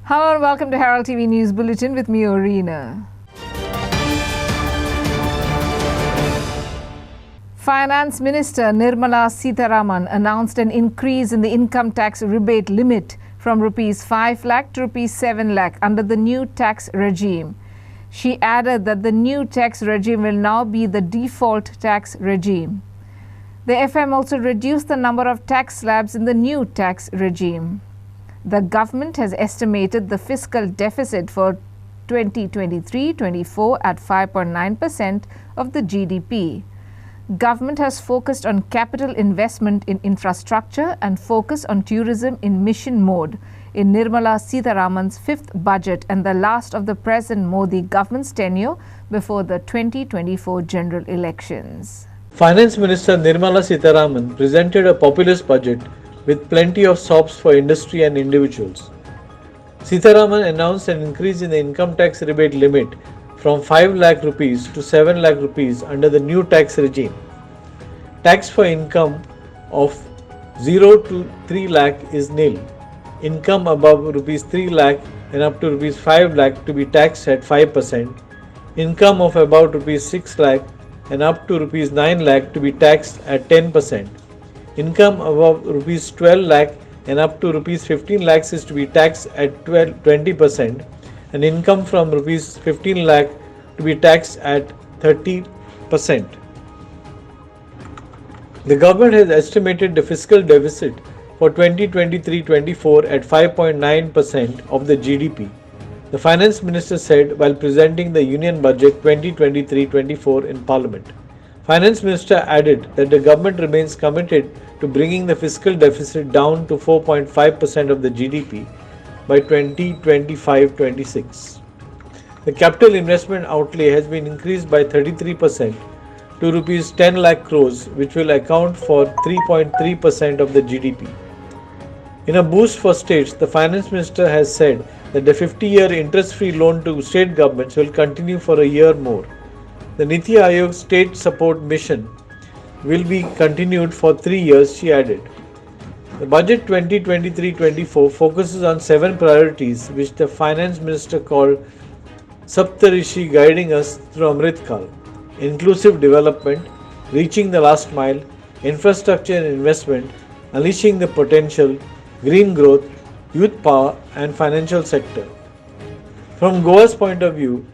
Hello and welcome to Herald TV News Bulletin with me, Orina. Finance Minister Nirmala Sitharaman announced an increase in the income tax rebate limit from Rs 5 lakh to Rs 7 lakh under the new tax regime. She added that the new tax regime will now be the default tax regime. The FM also reduced the number of tax slabs in the new tax regime. The government has estimated the fiscal deficit for 2023-24 at 5.9% of the GDP. Government has focused on capital investment in infrastructure and focus on tourism in mission mode in Nirmala Sitharaman's fifth budget and the last of the present Modi government's tenure before the 2024 general elections. Finance Minister Nirmala Sitharaman presented a populist budget with plenty of sops for industry and individuals. Sitharaman announced an increase in the income tax rebate limit from 5 lakh rupees to 7 lakh rupees under the new tax regime. Tax for income of 0 to 3 lakh is nil. Income above rupees 3 lakh and up to rupees 5 lakh to be taxed at 5%. Income of about rupees 6 lakh and up to rupees 9 lakh to be taxed at 10%. Income above rupees 12 lakh and up to rupees 15 lakhs is to be taxed at 20%, and income from rupees 15 lakh to be taxed at 30%. The government has estimated the fiscal deficit for 2023-24 at 5.9% of the GDP. The Finance Minister said while presenting the Union Budget 2023-24 in Parliament. Finance Minister added that the government remains committed to bringing the fiscal deficit down to 4.5% of the GDP by 2025-26. The capital investment outlay has been increased by 33% to Rs 10 lakh crores, which will account for 3.3% of the GDP. In a boost for states, the Finance Minister has said that the 50-year interest-free loan to state governments will continue for a year more. The Niti Aayog State Support Mission will be continued for 3 years, she added. The Budget 2023-24 focuses on 7 priorities which the Finance Minister called Saptarishi, guiding us through Amrit Kal: inclusive development, reaching the last mile, infrastructure and investment, unleashing the potential, green growth, youth power and financial sector. From Goa's point of view,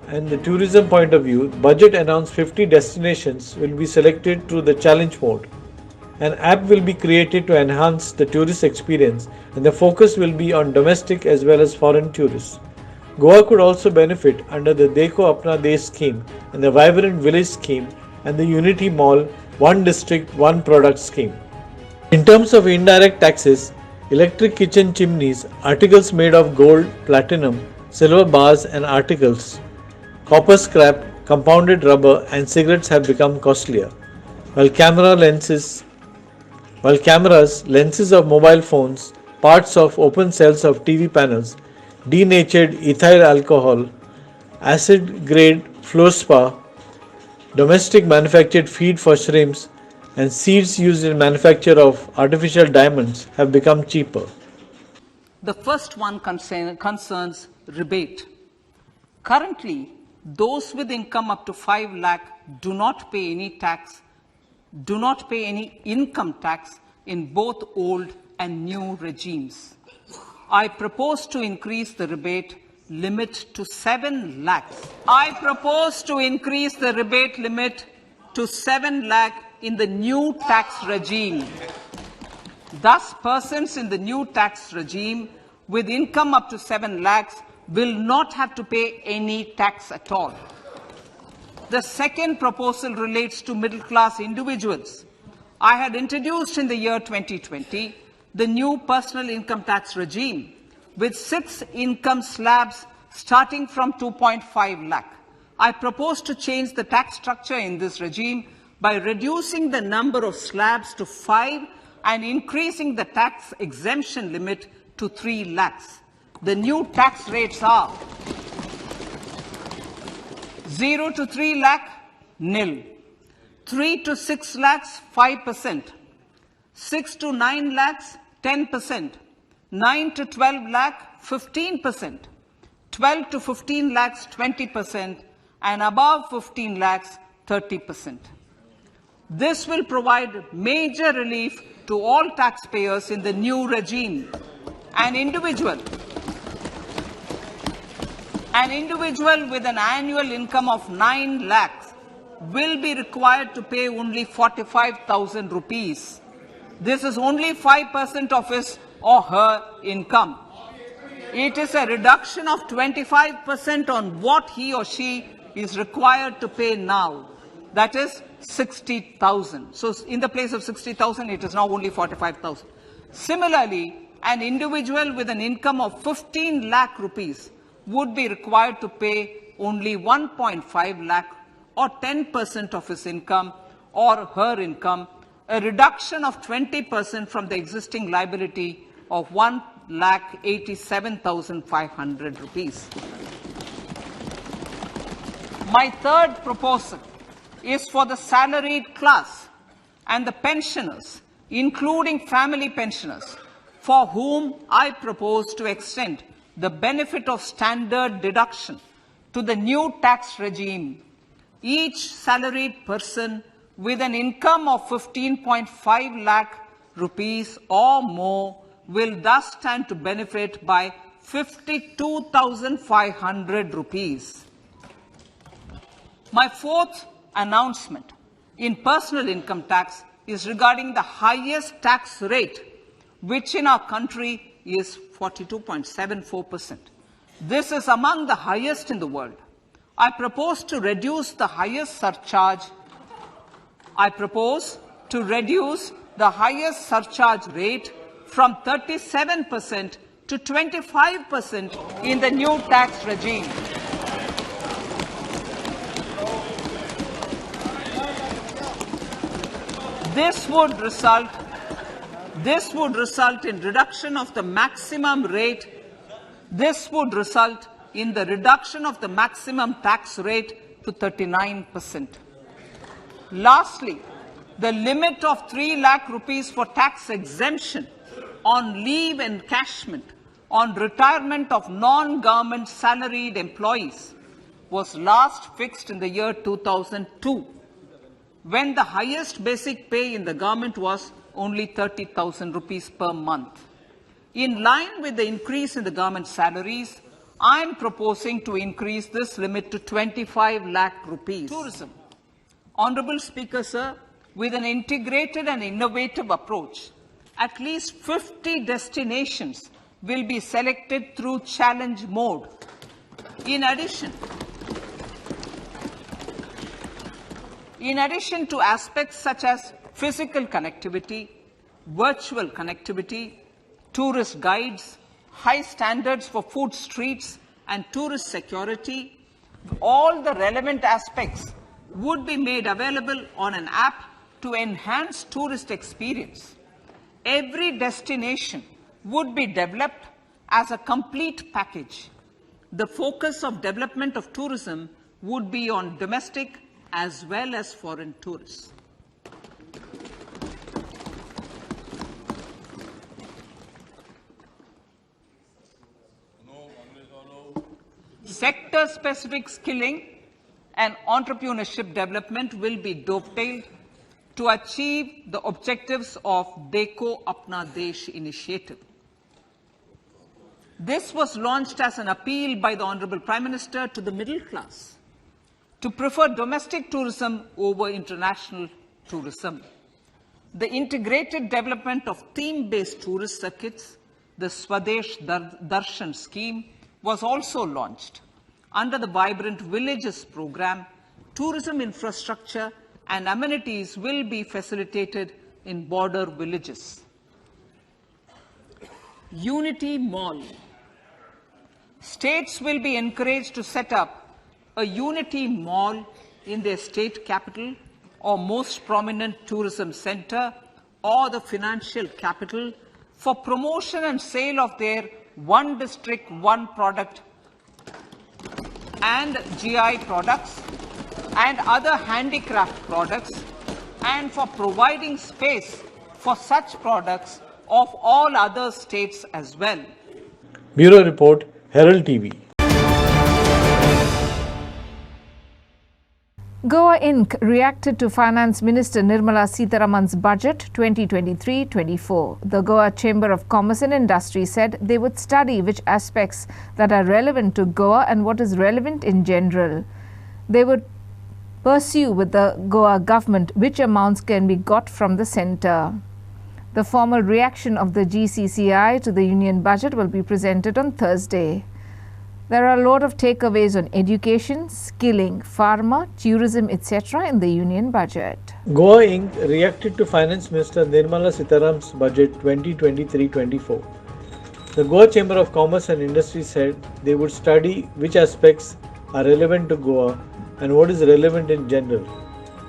and the tourism point of view, budget announced 50 destinations will be selected through the challenge mode. An app will be created to enhance the tourist experience, and the focus will be on domestic as well as foreign tourists. Goa could also benefit under the Dekho Apna Desh scheme and the Vibrant Village scheme and the Unity Mall One District One Product scheme. In terms of indirect taxes, electric kitchen chimneys, articles made of gold, platinum, silver bars and articles, copper scrap, compounded rubber and cigarettes have become costlier, while cameras, lenses of mobile phones, parts of open cells of TV panels, denatured ethyl alcohol, acid-grade fluorspar, domestic manufactured feed for shrimps and seeds used in manufacture of artificial diamonds have become cheaper. The first one concerns rebate. Currently, those with income up to 5 lakh do not pay any income tax in both old and new regimes. I propose to increase the rebate limit to 7 lakhs. I propose to increase the rebate limit to 7 lakh in the new tax regime. Thus, persons in the new tax regime with income up to 7 lakhs will not have to pay any tax at all. The second proposal relates to middle-class individuals. I had introduced in the year 2020 the new personal income tax regime with 6 income slabs starting from 2.5 lakh. I propose to change the tax structure in this regime by reducing the number of slabs to 5 and increasing the tax exemption limit to 3 lakhs. The new tax rates are 0 to 3 lakh, nil. 3 to 6 lakhs, 5%. 6 to 9 lakhs, 10%. 9 to 12 lakh, 15%, 12 to 15 lakhs 20%, and above 15 lakhs 30%. This will provide major relief to all taxpayers in the new regime. An individual with an annual income of 9 lakhs will be required to pay only 45,000 rupees. This is only 5% of his or her income. It is a reduction of 25% on what he or she is required to pay now. That is 60,000. So in the place of 60,000, it is now only 45,000. Similarly, an individual with an income of 15 lakh rupees would be required to pay only 1.5 lakh or 10% of his income or her income, a reduction of 20% from the existing liability of 1,87,500 rupees. My third proposal is for the salaried class and the pensioners, including family pensioners, for whom I propose to extend the benefit of standard deduction to the new tax regime. Each salaried person with an income of 15.5 lakh rupees or more will thus stand to benefit by 52,500 rupees. My fourth announcement in personal income tax is regarding the highest tax rate, which in our country is 42.74%. This is among the highest in the world. I propose to reduce the highest surcharge. Rate from 37% to 25% in the new tax regime. This would result in reduction of the maximum rate. This would result in the reduction of the maximum tax rate to 39%. Lastly, the limit of 3 lakh rupees for tax exemption on leave encashment on retirement of non-government salaried employees was last fixed in the year 2002, when the highest basic pay in the government was only 30,000 rupees per month. In line with the increase in the government salaries, I am proposing to increase this limit to 25 lakh rupees. Tourism. Honorable Speaker, sir, with an integrated and innovative approach, at least 50 destinations will be selected through challenge mode. In addition to aspects such as physical connectivity, virtual connectivity, tourist guides, high standards for food streets, and tourist security, all the relevant aspects would be made available on an app to enhance tourist experience. Every destination would be developed as a complete package. The focus of development of tourism would be on domestic as well as foreign tourists. Sector-specific skilling and entrepreneurship development will be dovetailed to achieve the objectives of Dekho Apna Desh initiative. This was launched as an appeal by the Honorable Prime Minister to the middle class to prefer domestic tourism over international tourism. The integrated development of theme-based tourist circuits, the Swadesh Darshan scheme, was also launched. Under the Vibrant Villages program, tourism infrastructure and amenities will be facilitated in border villages. Unity Mall. States will be encouraged to set up a Unity Mall in their state capital or most prominent tourism center or the financial capital for promotion and sale of their one district, one product and GI products and other handicraft products, and for providing space for such products of all other states as well. Bureau Report, Herald TV. Goa Inc. reacted to Finance Minister Nirmala Sitharaman's budget 2023-24. The Goa Chamber of Commerce and Industry said they would study which aspects that are relevant to Goa and what is relevant in general. They would pursue with the Goa government which amounts can be got from the centre. The formal reaction of the GCCI to the union budget will be presented on Thursday. There are a lot of takeaways on education, skilling, pharma, tourism, etc. in the union budget. Goa Inc. reacted to Finance Minister Nirmala Sitharaman's budget 2023-24. The Goa Chamber of Commerce and Industry said they would study which aspects are relevant to Goa and what is relevant in general.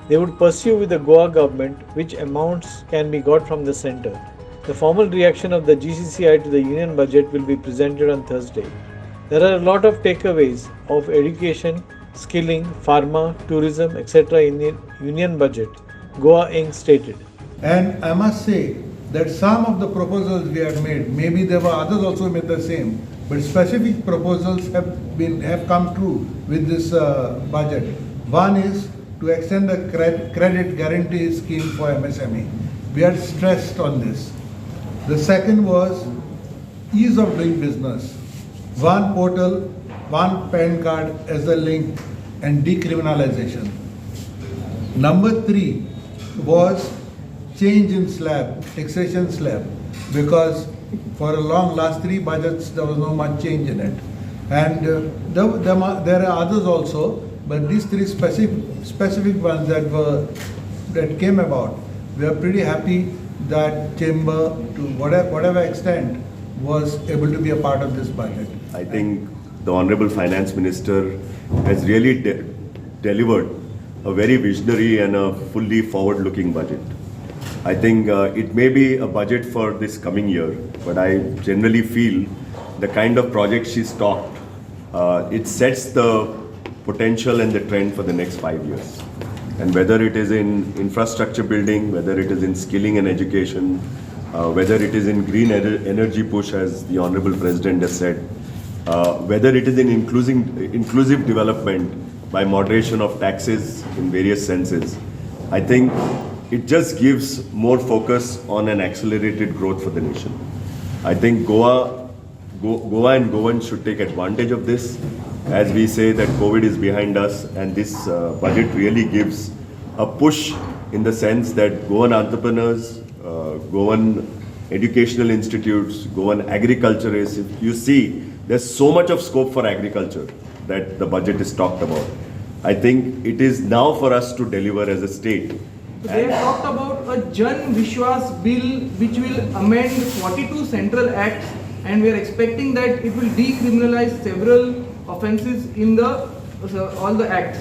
They would pursue with the Goa government which amounts can be got from the centre. The formal reaction of the GCCI to the union budget will be presented on Thursday. There are a lot of takeaways of education, skilling, pharma, tourism, etc. in the union budget, Goa Inc. stated. And I must say that some of the proposals we have made, maybe there were others also made the same, but specific proposals have come true with this budget. One is to extend the credit guarantee scheme for MSME. We are stressed on this. The second was ease of doing business. One portal, one PAN card as a link and decriminalization. Number 3 was change in slab, taxation slab, because for a long last 3 budgets there was no much change in it. And there are others also, but these 3 specific ones that came about, we are pretty happy that Chamber to whatever extent was able to be a part of this budget. I think the Honorable Finance Minister has really delivered a very visionary and a fully forward-looking budget. I think it may be a budget for this coming year, but I generally feel the kind of projects she's talked, it sets the potential and the trend for the next 5 years. And whether it is in infrastructure building, whether it is in skilling and education, whether it is in green energy push, as the Honorable President has said, whether it is in inclusive development by moderation of taxes in various senses, I think it just gives more focus on an accelerated growth for the nation. I think Goa and Goans should take advantage of this. As we say that COVID is behind us, and this budget really gives a push in the sense that Goan entrepreneurs, Goan educational institutes, Goan agriculturists, if you see, there's so much of scope for agriculture that the budget is talked about. I think it is now for us to deliver as a state. So they have talked about a Jan Vishwas bill which will amend 42 central acts, and we are expecting that it will decriminalize several offences in all the acts.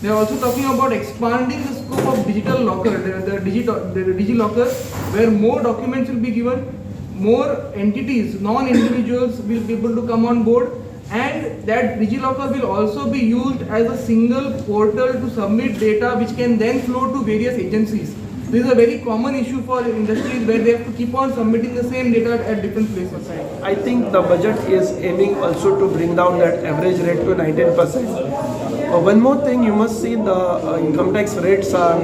They are also talking about expanding the scope of digital locker, the DigiLocker, where more documents will be given, more entities, non-individuals will be able to come on board, and that DigiLocker will also be used as a single portal to submit data which can then flow to various agencies. This is a very common issue for industries where they have to keep on submitting the same data at different places. I think the budget is aiming also to bring down that average rate to 19%. One more thing, you must see the income tax rates are,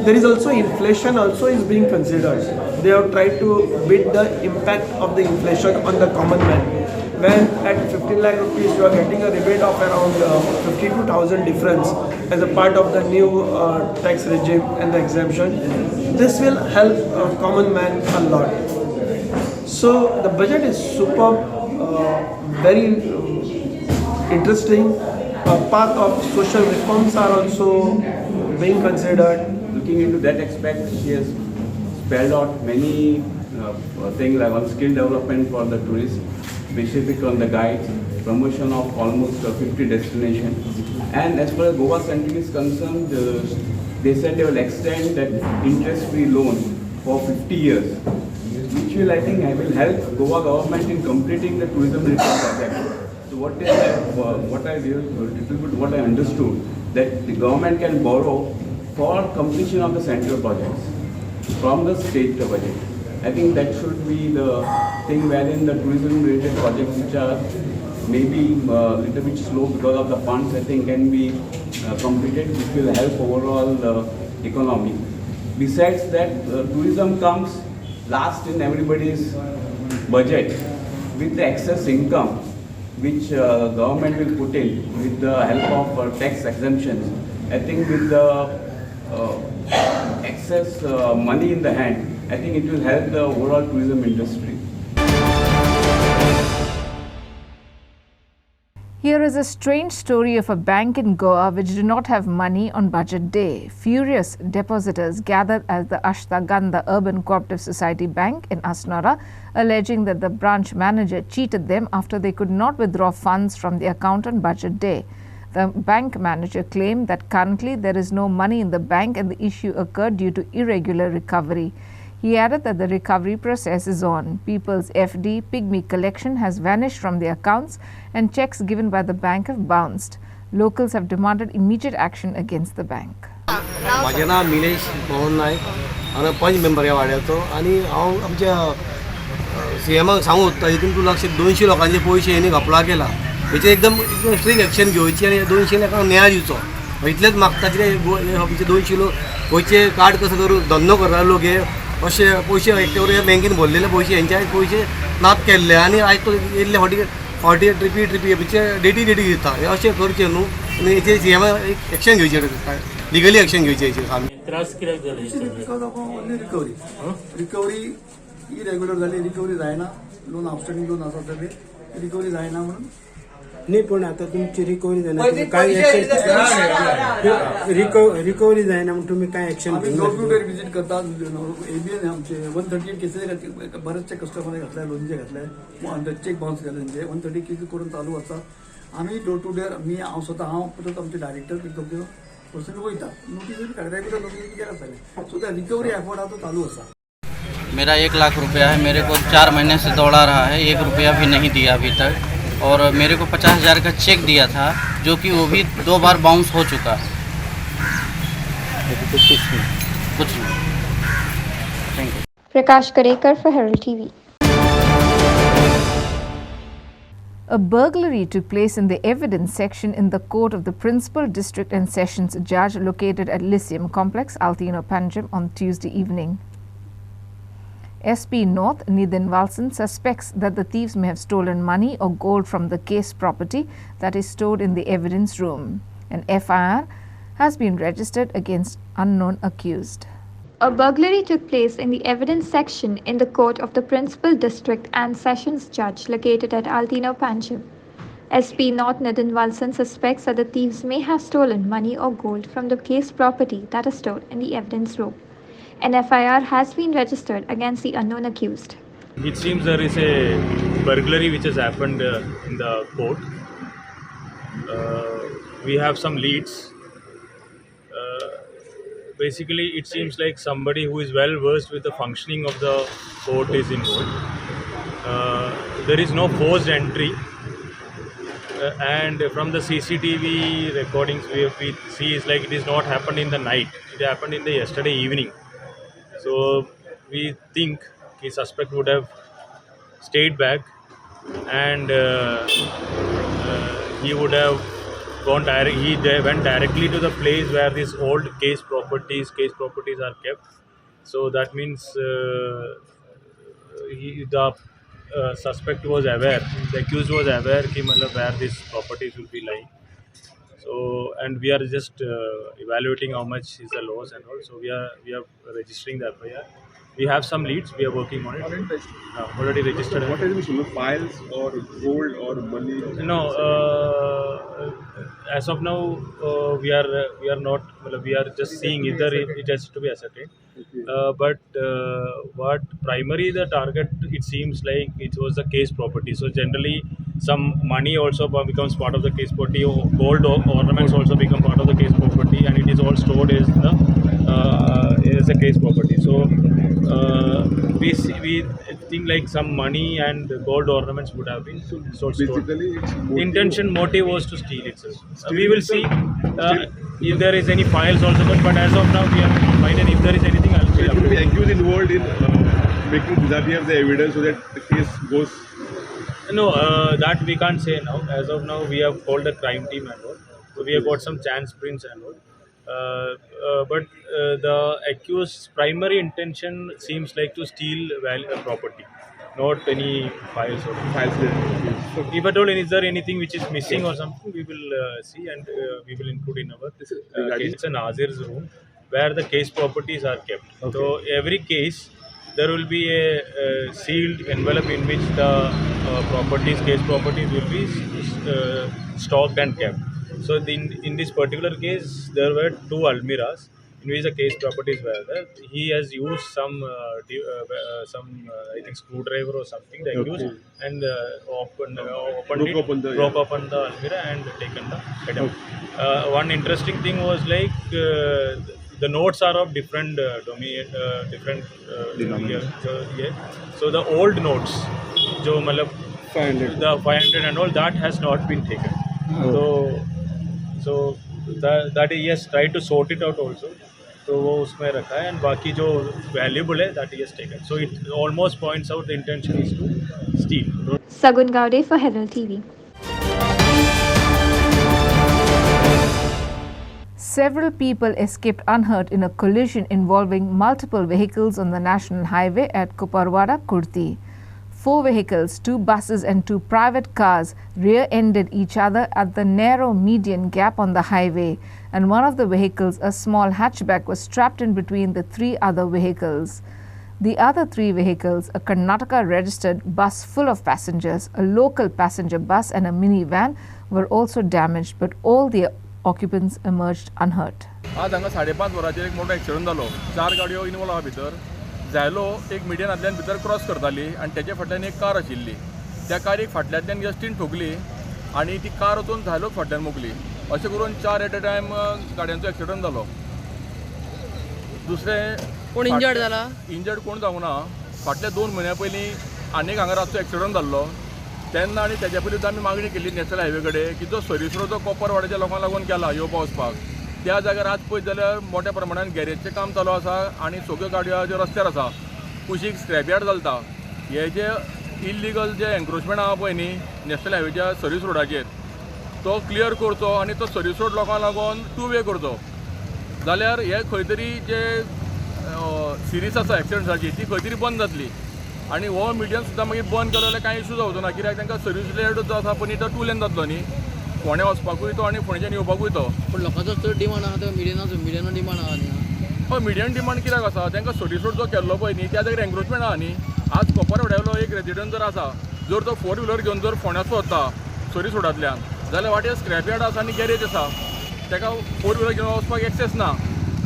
there is also inflation also is being considered. They have tried to beat the impact of the inflation on the common man. When at 15 lakh rupees you are getting a rebate of around 52,000 difference as a part of the new tax regime and the exemption. This will help common man a lot. So the budget is superb, very interesting. Path of social reforms are also being considered. Looking into that aspect, she has spelled out many things like on skill development for the tourists, specific on the guides, promotion of almost 50 destinations. And as far as Goa Centric is concerned, they said they will extend that interest-free loan for 50 years, which will, I think, will help Goa government in completing the tourism-related project. So what is that? What I understood, that the government can borrow for completion of the central projects from the state budget. I think that should be the thing wherein the tourism-related projects which are maybe a little bit slow because of the funds, I think can be completed, which will help overall economy. Besides that, tourism comes last in everybody's budget with the excess income which government will put in with the help of tax exemptions. I think with the excess money in the hand, I think it will help the overall tourism industry. Here is a strange story of a bank in Goa which did not have money on budget day. Furious depositors gathered at the Ashtagandha Urban Cooperative Society Bank in Asnora, alleging that the branch manager cheated them after they could not withdraw funds from the account on budget day. The bank manager claimed that currently there is no money in the bank and the issue occurred due to irregular recovery. He added that the recovery process is on. People's FD pygmy collection has vanished from the accounts and checks given by the bank have bounced. Locals have demanded immediate action against the bank. माझे नाव निलेश मोहन नायक आणि पंच member या वाड्याचो आणि हांव आमच्या सीएमाक सांगूत हितून तूं लक्ष 200 लोकांचे पयशे हेणी घपला केला हेचेर एकदम स्ट्रिक्ट एक्शन घेवची आनी 200 लोकांक न्याय दिवचो इतलेंच मागता कितें आमचे 200 लोक पयशे कार्ड कसो करून धंदो करता लोक हे अशे पयशे एकटे बँकेन भरलेले पयशे हेंचे आयज पयशे नाप केल्ले आनी आयज तो येयल्ले फावटी ट्रिपी हेचे डेटी दिता हे अशें करचें न्हू आनी हेचेर सीएमा एक्शन घेवचें लिगली एक्शन घेवची हेचेर आमी त्रास कित्याक जाले because of only recovery irregular जाली रिकवरी जायना लोन आउटस्टँडिंग लोन आसा ते रिकवरी जायना म्हणून नाही पण आता तुमची रिकवरी जायना काय रिकवरी जायना म्हणून तुम्ही काय action door to door visit करतात एबीएन आमचे 138 केसेस बरेचशे कस्टमर घातल्या लोनचे घातले चेक बाउन्स केले त्यांचे 130 केसेस करून चालू आसा आम्ही डोर टू डोर हांव स्वतः परत आमचे डायरेक्टर पर्सन वयता नोटीस रेग्युलर नोटीस केला जाले सो त्या रिकवरी एफर्ट हा तो चालू आसा मेरा 1 लाख रुपया है मेरे को 4 महीने से दौड़ा रहा है 1 रुपया भी नहीं दिया अभी तक और मेरे को 50,000 का चेक दिया था जो कि वो भी 2 बार बाउंस हो चुका है कुछ नहीं thank you Prakash Karekar for Herald TV. A burglary took place in the evidence section in the court of the Principal District and Sessions Judge located at Lyceum Complex, Altino Panjim on Tuesday evening. SP North Nidin Walson suspects that the thieves may have stolen money or gold from the case property that is stored in the evidence room. An FIR has been registered against unknown accused. A burglary took place in the evidence section in the court of the Principal District and Sessions Judge located at Altino Panjim. SP North Nidin Walson suspects that the thieves may have stolen money or gold from the case property that is stored in the evidence room. An FIR has been registered against the unknown accused. It seems there is a burglary which has happened in the court. We have some leads. Basically, it seems like somebody who is well versed with the functioning of the court is involved. There is no forced entry. And from the CCTV recordings we see is like it is not happened in the night. It happened in the yesterday evening. So we think the suspect would have stayed back and he would have gone direct. He went directly to the place where these old case properties are kept. So that means the suspect was aware, the accused was aware where these properties will be lying. So, and we are just evaluating how much is the loss and all. So we are registering the FIR. We have some leads. We are working on it. Already registered. What is the files or gold or money? No. As of now, we are not. We are just seeing either it has to be ascertained. But what primary the target, it seems like it was the case property. So generally some money also becomes part of the case property, gold ornaments also become part of the case property, and it is all stored as a case property. So we think like some money and gold ornaments would have been stored. Intention, motive was to steal itself. We will see if there is any files also, but as of now we have to find, and if there is anything, I'll be accused involved in making disappear the evidence so that the case goes? No, that we can't say now. As of now, we have called a crime team and all. So we have got some chance prints and all. But the accused's primary intention seems like to steal property, not any files or Files. So if at all is there anything which is missing or something, we will see and we will include in our case. It's a Nazir's room where the case properties are kept. Okay. So every case there will be a sealed envelope in which the case properties will be stocked and kept. So in this particular case, there were 2 almiras in which the case properties were there. He has used some I think screwdriver or something, the accused, and broke open the almirah and taken the item. One interesting thing was like the notes are of different so the old notes, jo matlab 500, the 500 and all, that has not been taken. So that he has tried to sort it out also. तो वो उसमें रखा है, and बाकी जो valuable है that he has taken. So it almost points out the intention is to steal. Sagun Gaude for Herald TV. Several people escaped unhurt in a collision involving multiple vehicles on the national highway at Koparwada, Kurti. 4 vehicles, 2 buses and 2 private cars rear-ended each other at the narrow median gap on the highway, and one of the vehicles, a small hatchback, was trapped in between the 3 other vehicles. The other 3 vehicles, a Karnataka-registered bus full of passengers, a local passenger bus and a minivan, were also damaged, but all the occupants emerged unhurt. आज हांगा 5:30 वरांचेर एक मोठो accident जालो. 4 गाडयो involve आहा भितर. जायलो एक मिडियनांतल्यान भितर क्रॉस करताली आनी तेच्या फाटल्यान एक कार आशिल्ली. त्या कारीक फाटल्यातल्यान जस्टीन ठोकली आनी ती कार वचून जायलो फाटल्यान मोगली. अशें करून 4 एट अ टायम गाडयांचो एक्सिडंट जालो. दुसरें कोण इंजर्ड जाला? इंजर्ड कोण जावंक ना. फाटल्या 2 म्हयन्या पयलीं आनीक हांगा रातचो एक्सिडंट जाल्लो. तेन्ना आनी तेच्या पयलीं आमी मागणी केल्ली नॅशनल हायवे कडेन की जो सर्वीस रोड जो कोपरवाड्याच्या लोकांक लागून केला येवपा वचपाक, त्या जाग्यार आज पळयत जाल्यार मोठ्या प्रमाणान गॅरेजचें काम चालू आसा आनी सगळ्यो गाडयो ज्यो रस्त्यार आसा. कुशीक स्क्रॅप यार्ड चलता. हे जे इल्लिगल जे एन्क्रोचमेंट आहा पळय न्ही नॅशनल हायवेच्या सर्वीस रोडाचेर, तो क्लियर करचो आनी तो सर्वीस रोड लोकांक लागून 2 वे करचो. जाल्यार हे खंय तरी जे सिरीज आसा एक्सिडंट्साची ती खंय तरी बंद जातली. आनी हो मिडियम सुद्दां मागीर बंद केलो जाल्यार कांय इशू जावचो ना, कित्याक तांकां सर्वीस रेट जो आसा पळय तो 2 लेन जातलो न्ही. फोंड्या वचपाकूय तो आनी फोंड्याच्यान येवपाकूय तो. पूण लोकांचो चड डिमांड आहा तो मिडियन डिमांड आहा न्ही. हय, मिडियम डिमांड कित्याक आसा, तांकां सर्वीस रोड जो केल्लो पळय न्ही त्या जाग्यार एन्क्रोचमेंट आहा न्ही. आज कोपरवाड्यालो एक रेजिडंट जर आसा, जर तो 4 व्हिलर घेवन जर फोंड्याचो वता सर्वीस रोडांतल्यान, जाल्यार वाटेर स्क्रॅप यार्ड आसा आनी गॅरेज आसा, ताका 4 व्हिलर घेवन वचपाक एक्सेस ना.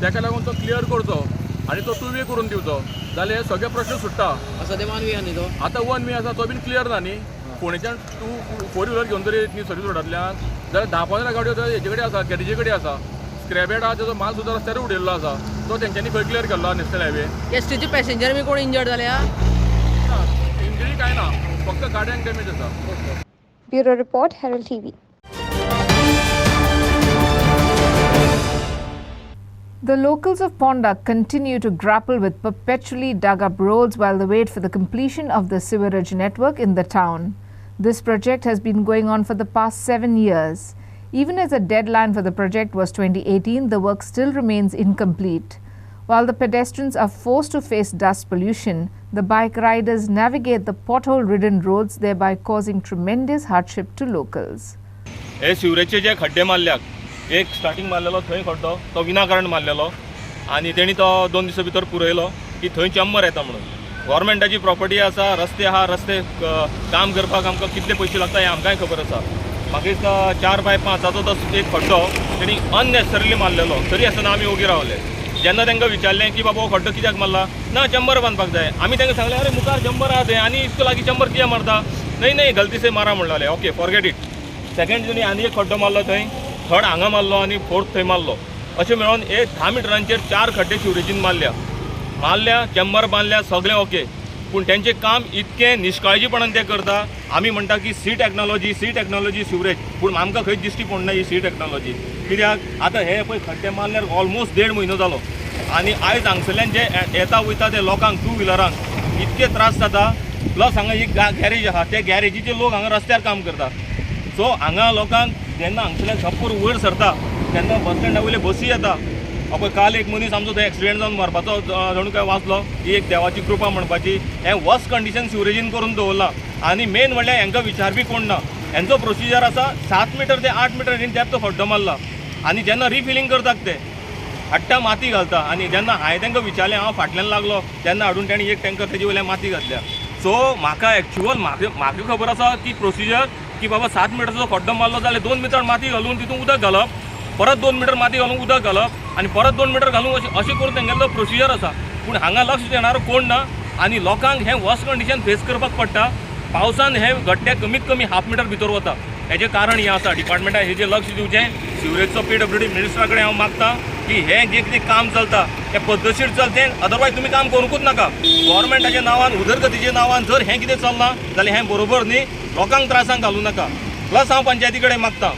ताका लागून तो क्लियर करचो आनी तो 2 वे करून दिवचो, जाल्यार हे सगळे प्रश्न सुट्टा. आसा ते 1 वे आहा न्ही तो. आतां 1 वे आसा तो बीन क्लियर ना न्ही. फोंडेच्यान तूं 4 व्हिलर घेवन जर येत न्ही सर्वीस रोडांतल्यान, जाल्यार 10-15 गाडयो हेजे कडेन आसा, गॅरेजी कडेन आसा. स्क्रॅप यार्ड आहा तेजो माल सुद्दां रस्त्यार उडयल्लो आसा, तो तेंच्यांनी खंय क्लियर केल्लो नॅशनल हायवे. एसटीचे पॅसेंजर बी कोण इंजर्ड जाल्या? इंजरी काय ना, फक्त गाड्यांक डॅमेज आसा. Bureau Report, Herald TV. The locals of Ponda continue to grapple with perpetually dug up roads while they wait for the completion of the sewerage network in the town. This project has been going on for the past 7 years. Even as the deadline for the project was 2018, the work still remains incomplete. While the pedestrians are forced to face dust pollution, the bike riders navigate the pothole-ridden roads, thereby causing tremendous hardship to locals. हे शिवरेचे जे खड्डे मारल्यात, एक starting मारलेलो थंय खड्डो तो विनाकारण मारलेलो आनी तेणी तो 2 दिसां भितर पुरयलो की थंय चेंबर येता म्हणून. गव्हर्मेंटाची प्रॉपर्टी आसा, रस्ते आहा, रस्ते काम करपाक आमकां कितले पयशे लागता हें आमकांय खबर आसा. म्हाका दिसता 4x5 तो एक खड्डो तेणी अननेसेसरीली मारलेलो, तरी आसतना आमी ओगी रावले. जेन्ना तांकां विचारलें की बाबा हो खड्डो कित्याक मारला, ना चेंबर बांदपाक जाय. आमी तांकां सांगलें अरे मुखार चेंबर आहा थंय आनी इसको लागीं चेंबर कित्याक मारता. नाही गलती से मारा म्हणलें. Okay forget it. सेकंड तेणी आनी एक खड्डो मारलो थंय, थर्ड हांगा मारलो आनी फोर्थ थंय मारलो. अशें मेळोन 10 मिटरांचेर 4 खड्डे शिवरेजीन मारल्या, चेंबर बांदल्या, सगळें ओके. पूण तेंचें काम इतकें निश्काळजीपणान ते करता. आमी म्हणटा की सी टेक्नॉलॉजी सिवरेज, पूण आमकां खंयच दिश्टी पडना ही सी टेक्नॉलॉजी. कित्याक आतां हे पळय खड्डे मारल्यार ऑलमोस्ट 1.5 म्हयनो जालो आनी आयज हांगसरल्यान जे येता वयता ते लोकांक 2 व्हिलरांक इतके त्रास जाता. प्लस हांगा एक गॅरेज आहा, त्या गॅरेजीचे लोक हांगा रस्त्यार काम करता. सो हांगा लोकांक जेन्ना हांगसरल्यान छप्पर वयर सरता तेन्ना बस स्टँडा वयले बसी येता. पळय काल एक मनीस आमचो थंय एक्सिडेंट जावन मरपाचो जणू काय वाचलो. ही एक देवाची कृपा म्हणपाची. हें वर्स्ट कंडिशन सिवरेजीन करून दवरला. आनी मेन म्हणल्यार हांकां विचार बी कोण ना. हांचो प्रोसिजर आसा 7 मीटर ते 8 मीटर त्यात तो खड्डो मारला. आनी जेन्ना रिफिलींग करतात ते हाडटा माती घालता. आनी जेन्ना हांवें तांकां विचारलें हांव फाटल्यान लागलो तेन्ना हाडून तांणी एक टँकर तेजे वयल्यान माती घातल्या. सो म्हाका एक्चुअल म्हाका खबर आसा की प्रोसिजर की बाबा 7 मिटरचो खड्डो मारलो जाल्यार 2 मीटर माती घालून तितून उदक घालप, परत 2 मीटर माती घालून उदक घालप आनी परत 2 मीटर घालून अशें करून तेंगेलो प्रोसिजर आसा. पूण हांगा लक्ष देणारो कोण ना. आनी लोकांक हें वर्स्ट कंडिशन फेस करपाक पडटा. पावसान हे गड्डे कमीत कमी हाफ मिटर भितर वता. हेजें कारण हें आसा. डिपार्टमेंटान हेजेर लक्ष दिवचें. सिवरेजचो PWD मिनिस्टरा कडेन हांव मागतां की हें जें कितें काम चलता हें पद्दतशीर चलचें. अदरवायज तुमी काम करूंकूच नाका. गव्हर्मेंटाच्या नांवान उदरगतीच्या नांवान जर हें कितें चलना जाल्यार हें बरोबर न्ही. लोकांक त्रासांक घालूं नाका. प्लस हांव पंचायती कडेन मागतां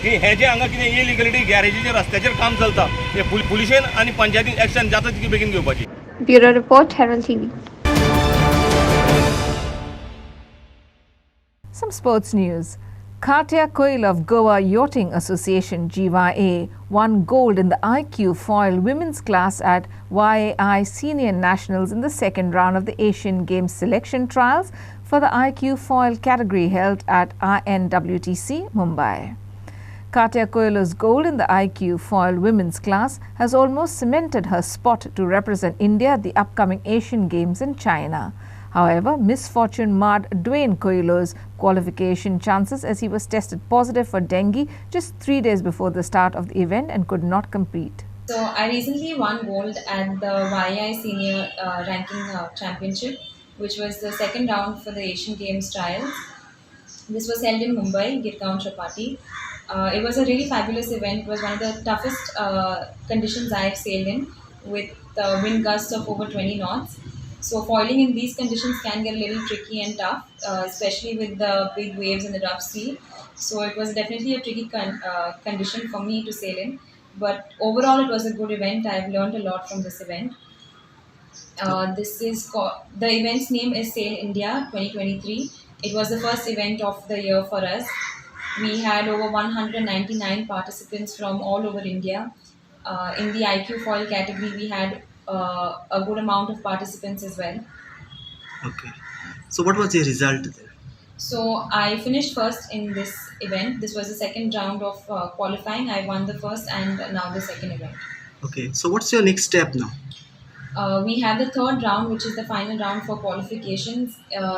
की हे जे हांगा कितें इलिगलिटी गॅरेजीचेर रस्त्याचेर काम चलता तें पुलिशेन आनी पंचायतीन एक्शन जाता तितली बेगीन घेवपाची. Bureau Report, Herald TV. Some sports news. Katya Koil of Goa Yachting Association GYA won gold in the IQ foil women's class at YAI Senior Nationals in the second round of the Asian Games selection trials for the IQ foil category held at INWTC, Mumbai. Katya Koila's gold in the IQ foil women's class has almost cemented her spot to represent India at the upcoming Asian Games in China. However, misfortune marred Dwayne Koila's qualification chances as he was tested positive for dengue just 3 days before the start of the event and could not compete. So I recently won gold at the YI Senior Ranking Championship, which was the second round for the Asian Games trials. This was held in Mumbai, Girgaon Chapati. It was a really fabulous event. It was one of the toughest conditions I have sailed in, with wind gusts of over 20 knots. So foiling in these conditions can get a little tricky and tough, especially with the big waves and the rough sea. So it was definitely a tricky condition for me to sail in. But overall, it was a good event. I've learned a lot from this event. The event's name is Sail India 2023. It was the first event of the year for us. We had over 199 participants from all over India. In the IQ foil category, we had a good amount of participants as well. Okay. So what was the result there? So I finished first in this event. This was the second round of qualifying. I won the first and now the second event. Okay. So what's your next step now? We have the third round, which is the final round for qualifications.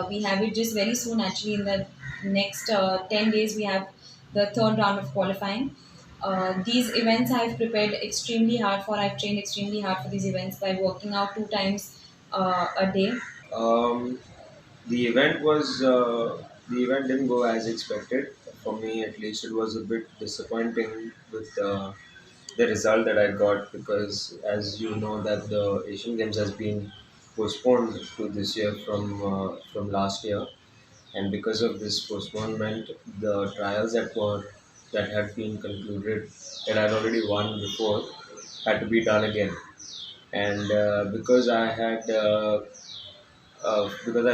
We have it just very soon. Actually, in the next 10 days, we have the third round of qualifying. These events I have prepared extremely hard for. I've trained extremely hard for these events by working out 2 times a day. The event didn't go as expected. For me, at least, it was a bit disappointing with the result that I got, because, as you know, that the Asian Games has been postponed to this year from last year, and because of this postponement, the trials that had been concluded, that I had already won before, had to be done again. And because I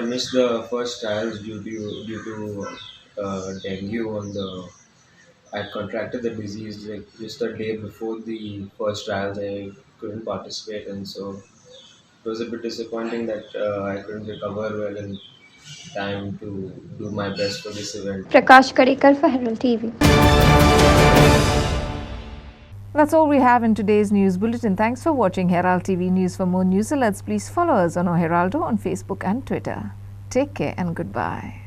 missed the first trials due to dengue I contracted the disease like just a day before the first trials. I couldn't participate, and so it was a bit disappointing that I couldn't recover well in time to do my best for this event. Prakash Kadekar for Herald TV. That's all we have in today's news bulletin. Thanks for watching Herald TV News. For more news alerts, please follow us on Heraldo on Facebook and Twitter. Take care and goodbye.